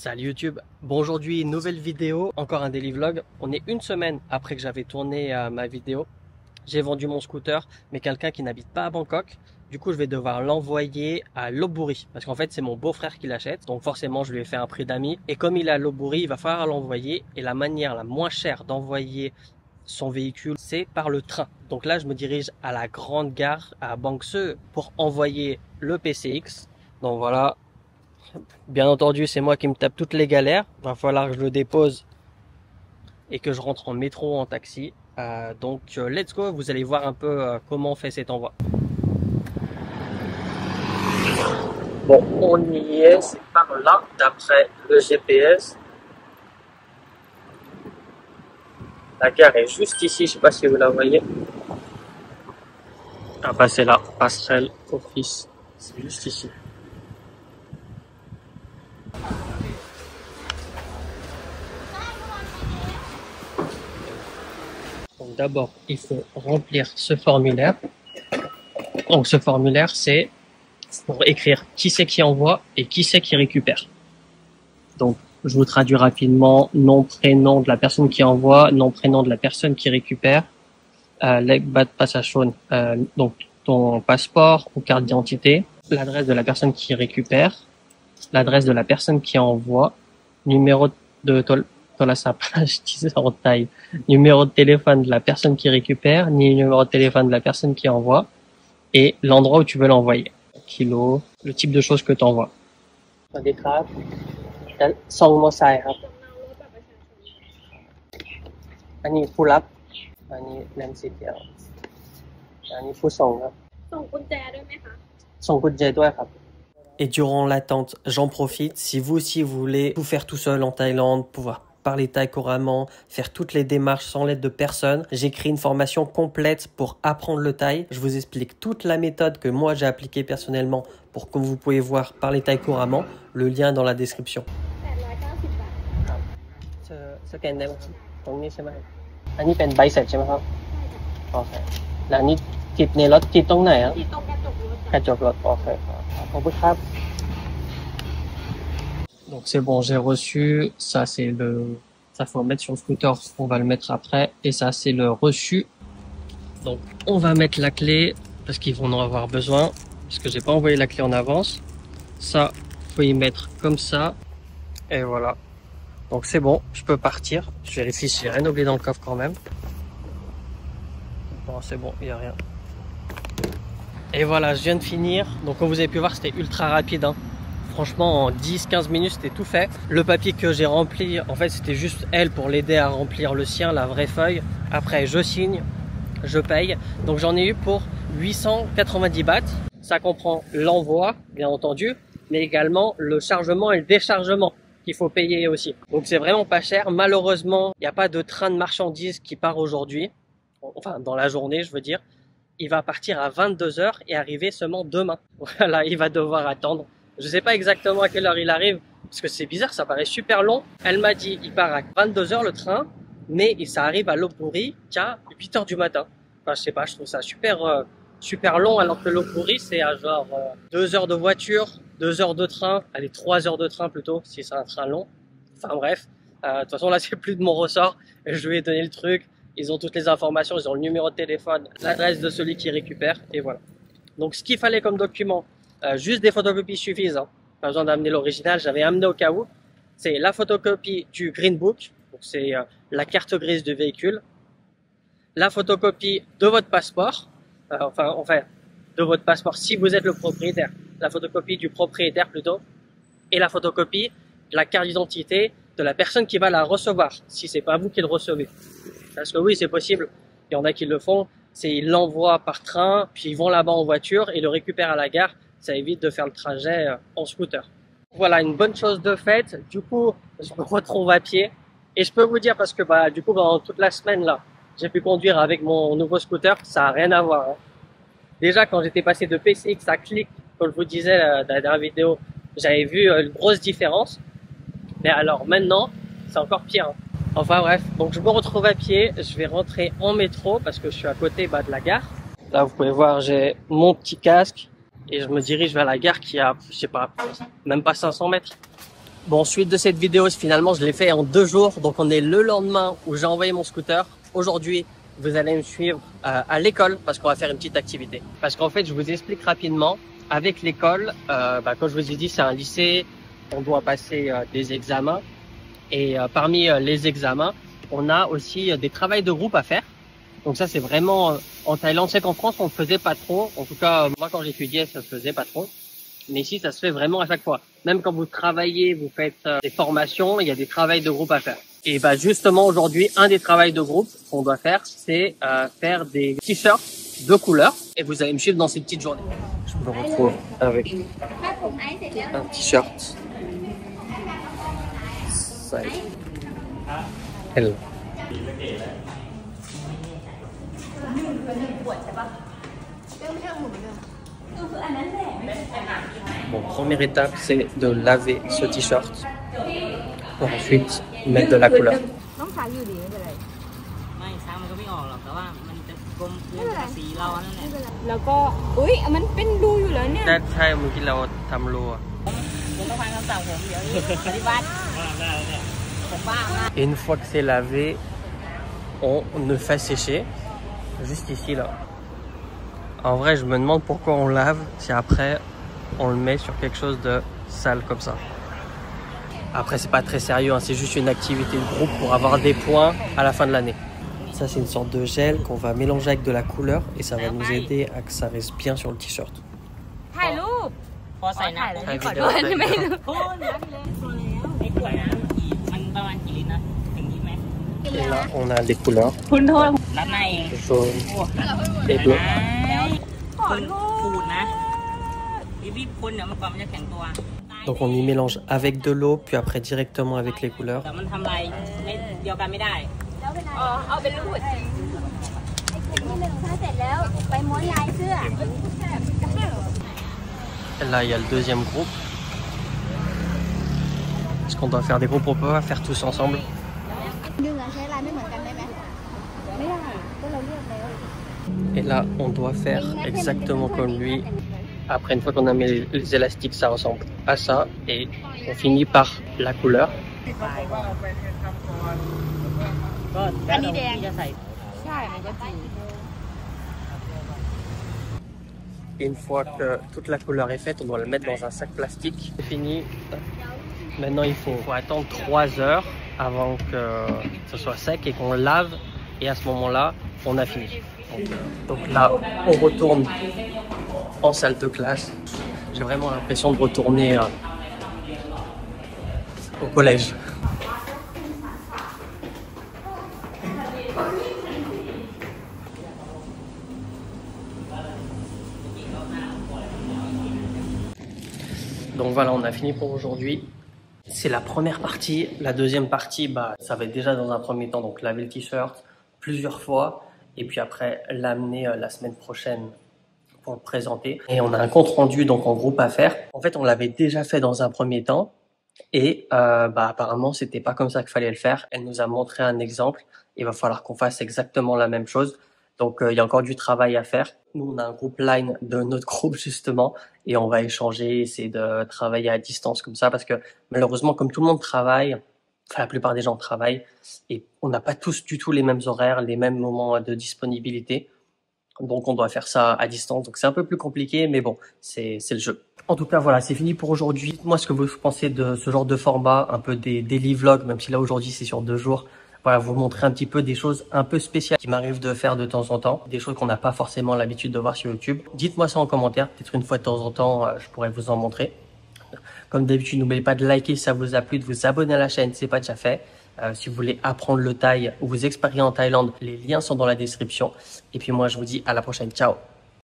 Salut YouTube, bon aujourd'hui nouvelle vidéo, encore un daily vlog. On est une semaine après que j'avais tourné ma vidéo. J'ai vendu mon scooter, mais quelqu'un qui n'habite pas à Bangkok. Du coup je vais devoir l'envoyer à Lopburi, parce qu'en fait c'est mon beau-frère qui l'achète. Donc forcément je lui ai fait un prix d'amis. Et comme il est à Lopburi, il va falloir l'envoyer. Et la manière la moins chère d'envoyer son véhicule, c'est par le train. Donc là je me dirige à la grande gare à Bang Sue pour envoyer le PCX. Donc voilà. Bien entendu, c'est moi qui me tape toutes les galères. Va falloir que je le dépose et que je rentre en métro ou en taxi. Let's go, vous allez voir un peu comment on fait cet envoi. Bon, on y est, c'est par là, d'après le GPS. La gare est juste ici, je sais pas si vous la voyez. Ah bah c'est là, passerelle, office, c'est juste ici. Donc d'abord, il faut remplir ce formulaire. Donc ce formulaire, c'est pour écrire qui c'est qui envoie et qui c'est qui récupère. Donc je vous traduis rapidement: nom, prénom de la personne qui envoie, nom, prénom de la personne qui récupère, Legbad Passation, donc ton passeport ou carte d'identité, l'adresse de la personne qui récupère, l'adresse de la personne qui envoie, numéro de numéro de téléphone de la personne qui récupère, ni numéro de téléphone de la personne qui envoie, et l'endroit où tu veux l'envoyer. Kilo, le type de choses que tu envoies. Et durant l'attente, j'en profite. Si vous aussi vous voulez tout faire tout seul en Thaïlande, pouvoir parler thaï couramment, faire toutes les démarches sans l'aide de personne, j'ai créé une formation complète pour apprendre le thaï. Je vous explique toute la méthode que moi j'ai appliquée personnellement pour que vous pouvez voir parler thaï couramment. Le lien dans la description. Donc c'est bon, j'ai reçu. Ça c'est ça faut le mettre sur le scooter. On va le mettre après. Et ça c'est le reçu. Donc on va mettre la clé parce qu'ils vont en avoir besoin. Parce que j'ai pas envoyé la clé en avance. Ça, faut y mettre comme ça. Et voilà. Donc c'est bon, je peux partir. Je vérifie si j'ai rien oublié dans le coffre quand même. Bon, c'est bon, il n'y a rien. Et voilà, je viens de finir. Donc comme vous avez pu voir, c'était ultra rapide, hein. Franchement, en 10-15 minutes, c'était tout fait. Le papier que j'ai rempli, en fait, c'était juste elle pour l'aider à remplir le sien, la vraie feuille. Après, je signe, je paye. Donc j'en ai eu pour 890 bahts. Ça comprend l'envoi, bien entendu, mais également le chargement et le déchargement qu'il faut payer aussi. Donc c'est vraiment pas cher. Malheureusement, il n'y a pas de train de marchandises qui part aujourd'hui. Enfin, dans la journée, je veux dire. Il va partir à 22 h et arriver seulement demain. Voilà, il va devoir attendre. Je sais pas exactement à quelle heure il arrive, parce que c'est bizarre, ça paraît super long. Elle m'a dit, il part à 22 h le train, mais ça arrive à Lopburi qu'à 8 h du matin. Enfin, je sais pas, je trouve ça super long, alors que Lopburi, c'est à genre 2 heures de voiture, 2 heures de train, allez, 3 heures de train plutôt, si c'est un train long. Enfin bref, de toute façon là, c'est plus de mon ressort. Je lui ai donné le truc, ils ont toutes les informations, ils ont le numéro de téléphone, l'adresse de celui qui récupère, et voilà. Donc ce qu'il fallait comme document, juste des photocopies suffisent, hein. Pas besoin d'amener l'original, j'avais amené au cas où. C'est la photocopie du Green Book, donc c'est la carte grise du véhicule, la photocopie de votre passeport, enfin de votre passeport si vous êtes le propriétaire, la photocopie du propriétaire plutôt, et la photocopie de la carte d'identité de la personne qui va la recevoir, si c'est pas vous qui le recevez. Parce que oui, c'est possible, il y en a qui le font, c'est ils l'envoient par train, puis ils vont là-bas en voiture et le récupèrent à la gare. Ça évite de faire le trajet en scooter. Voilà, une bonne chose de faite. Du coup, je me retrouve à pied. Et je peux vous dire, parce que du coup, pendant toute la semaine, là, j'ai pu conduire avec mon nouveau scooter. Ça n'a rien à voir, hein. Déjà, quand j'étais passé de PCX à Click, comme je vous disais dans la dernière vidéo, j'avais vu une grosse différence. Mais alors maintenant, c'est encore pire, hein. Enfin bref, donc je me retrouve à pied. Je vais rentrer en métro parce que je suis à côté de la gare. Là, vous pouvez voir, j'ai mon petit casque. Et je me dirige vers la gare qui a, je sais pas, même pas 500 mètres. Bon, suite de cette vidéo, finalement, je l'ai fait en 2 jours. Donc, on est le lendemain où j'ai envoyé mon scooter. Aujourd'hui, vous allez me suivre à l'école parce qu'on va faire une petite activité. Parce qu'en fait, je vous explique rapidement. Avec l'école, comme je vous ai dit, c'est un lycée. On doit passer des examens. Et parmi les examens, on a aussi des travails de groupe à faire. Donc ça, c'est vraiment en Thaïlande. C'est qu'en France, on ne faisait pas trop. En tout cas, moi, quand j'étudiais, ça se faisait pas trop. Mais ici, ça se fait vraiment à chaque fois. Même quand vous travaillez, vous faites des formations, il y a des travails de groupe à faire. Et justement, aujourd'hui, un des travails de groupe qu'on doit faire, c'est faire des t-shirts de couleurs. Et vous allez me suivre dans ces petites journées. Je me retrouve avec un t-shirt. Hello. Bon, première étape, c'est de laver ce t-shirt. Pour ensuite mettre de la couleur. Et une fois que c'est lavé, on le fait sécher. Juste ici, là. En vrai, je me demande pourquoi on lave si après on le met sur quelque chose de sale comme ça. Après, c'est pas très sérieux, hein, c'est juste une activité de groupe pour avoir des points à la fin de l'année. Ça, c'est une sorte de gel qu'on va mélanger avec de la couleur et ça va nous aider à que ça reste bien sur le t-shirt. Et là, on a des couleurs. Jaune et bleu. Donc on y mélange avec de l'eau, puis après directement avec les couleurs. Là, il y a le deuxième groupe. Est-ce qu'on doit faire des groupes? On peut pas faire tous ensemble. Et là, on doit faire exactement comme lui. Après, une fois qu'on a mis les élastiques, ça ressemble à ça. Et on finit par la couleur. Et une fois que toute la couleur est faite, on doit le mettre dans un sac plastique. C'est fini. Maintenant, il faut attendre 3 heures avant que ce soit sec et qu'on lave. Et à ce moment-là, on a fini. Donc là, on retourne en salle de classe. J'ai vraiment l'impression de retourner au collège. Donc voilà, on a fini pour aujourd'hui. C'est la première partie. La deuxième partie, ça va être déjà dans un premier temps, donc laver le t-shirt plusieurs fois. Et puis après, l'amener la semaine prochaine pour le présenter. Et on a un compte rendu donc en groupe à faire. En fait, on l'avait déjà fait dans un premier temps. Et apparemment, c'était pas comme ça qu'il fallait le faire. Elle nous a montré un exemple. Il va falloir qu'on fasse exactement la même chose. Donc, il y a encore du travail à faire. Nous, on a un groupe Line de notre groupe, justement, et on va échanger, essayer de travailler à distance comme ça, parce que malheureusement, comme tout le monde travaille, enfin, la plupart des gens travaillent, et on n'a pas tous du tout les mêmes horaires, les mêmes moments de disponibilité. Donc, on doit faire ça à distance. Donc, c'est un peu plus compliqué, mais bon, c'est le jeu. En tout cas, voilà, c'est fini pour aujourd'hui. Dites-moi ce que vous pensez de ce genre de format, un peu des daily vlogs, même si là, aujourd'hui, c'est sur 2 jours. Voilà, vous montrer un petit peu des choses un peu spéciales qui m'arrivent de faire de temps en temps, des choses qu'on n'a pas forcément l'habitude de voir sur YouTube. Dites-moi ça en commentaire, peut-être une fois de temps en temps, je pourrais vous en montrer. Comme d'habitude, n'oubliez pas de liker si ça vous a plu, de vous abonner à la chaîne si ce n'est pas déjà fait. Si vous voulez apprendre le thaï ou vous expatrier en Thaïlande, les liens sont dans la description. Et puis moi, je vous dis à la prochaine. Ciao!